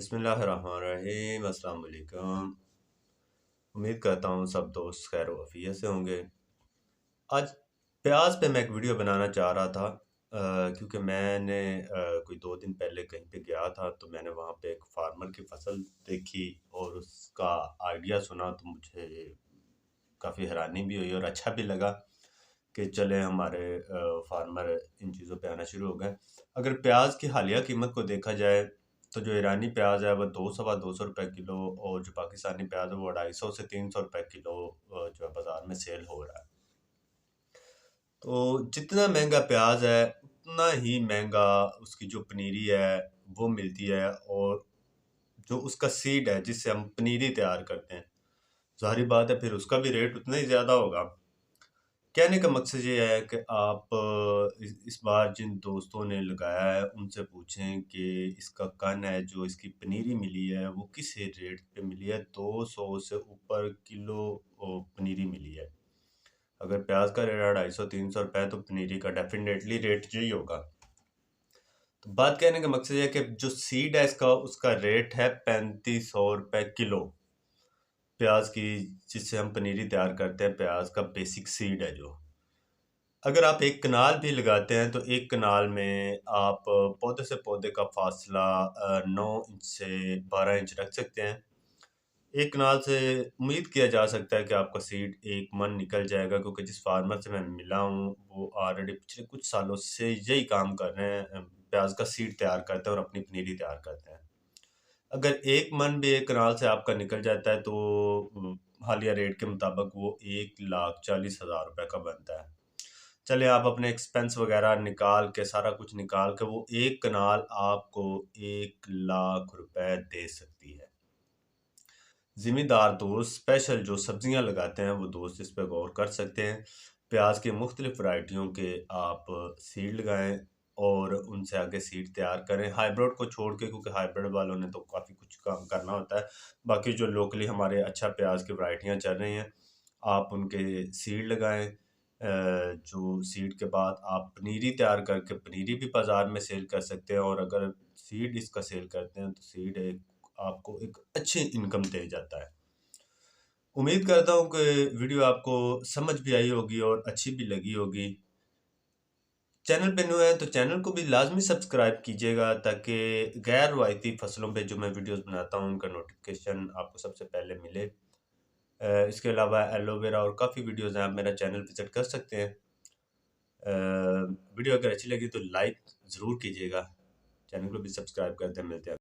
बिस्मिल्लाहिर्रहमानिर्रहीम। अस्सलाम वालेकुम। उम्मीद करता हूँ सब दोस्त खैर वफ़ियत से होंगे। आज प्याज पे मैं एक वीडियो बनाना चाह रहा था, क्योंकि मैंने कोई 2 दिन पहले कहीं पे गया था, तो मैंने वहाँ पे एक फार्मर की फसल देखी और उसका आइडिया सुना, तो मुझे काफ़ी हैरानी भी हुई और अच्छा भी लगा कि चले हमारे फार्मर इन चीज़ों पे आना शुरू हो गए। अगर प्याज की हालिया कीमत को देखा जाए तो जो ईरानी प्याज है वह 200-250 रुपये किलो, और जो पाकिस्तानी प्याज है वो 250 से 300 रुपये किलो जो है बाज़ार में सेल हो रहा है। तो जितना महंगा प्याज है उतना ही महंगा उसकी जो पनीरी है वो मिलती है, और जो उसका सीड है जिससे हम पनीरी तैयार करते हैं, ज़ाहिर बात है फिर उसका भी रेट उतना ही ज़्यादा होगा। कहने का मकसद ये है कि आप इस बार जिन दोस्तों ने लगाया है उनसे पूछें कि इसका कन है जो इसकी पनीरी मिली है वो किस रेट पे मिली है। 200 से ऊपर किलो पनीरी मिली है। अगर प्याज का रेट 250-300 रुपये तो पनीरी का डेफिनेटली रेट यही होगा। तो बात कहने का मकसद ये है कि जो सीड है इसका उसका रेट है 3500 रुपये किलो। प्याज की जिससे हम पनीरी तैयार करते हैं, प्याज का बेसिक सीड है जो। अगर आप एक कनाल भी लगाते हैं तो एक कनाल में आप पौधे से पौधे का फासला 9 इंच से 12 इंच रख सकते हैं। एक कनाल से उम्मीद किया जा सकता है कि आपका सीड 1 मन निकल जाएगा, क्योंकि जिस फार्मर से मैं मिला हूँ वो ऑलरेडी पिछले कुछ सालों से यही काम कर रहे हैं, प्याज का सीड तैयार करते हैं और अपनी पनीरी तैयार करते हैं। अगर 1 मन भी एक कनाल से आपका निकल जाता है तो हालिया रेट के मुताबिक वो 1,40,000 रुपये का बनता है। चले आप अपने एक्सपेंस वगैरह निकाल के, सारा कुछ निकाल के, वो एक कनाल आपको 1,00,000 रुपए दे सकती है। ज़िम्मेदार दोस्त स्पेशल जो सब्जियां लगाते हैं वो दोस्त इस पर गौर कर सकते हैं। प्याज के मुख्तलिफ वैरायटियों के आप सीड लगाएं और उनसे आगे सीड तैयार करें, हाइब्रिड को छोड़ के, क्योंकि हाइब्रिड वालों ने तो काफ़ी कुछ काम करना होता है। बाकी जो लोकली हमारे अच्छा प्याज की वैरायटियां चल रही हैं आप उनके सीड लगाएं। जो सीड के बाद आप पनीरी तैयार करके पनीरी भी बाज़ार में सेल कर सकते हैं, और अगर सीड इसका सेल करते हैं तो सीड एक आपको एक अच्छी इनकम दे जाता है। उम्मीद करता हूँ कि वीडियो आपको समझ भी आई होगी और अच्छी भी लगी होगी। चैनल पे न्यू है तो चैनल को भी लाजमी सब्सक्राइब कीजिएगा, ताकि गैर रवायती फसलों पे जो मैं वीडियोस बनाता हूँ उनका नोटिफिकेशन आपको सबसे पहले मिले। इसके अलावा एलोवेरा और काफ़ी वीडियोस हैं, आप मेरा चैनल विज़िट कर सकते हैं। वीडियो अगर अच्छी लगी तो लाइक ज़रूर कीजिएगा, चैनल को भी सब्सक्राइब कर दें। मिलते हैं।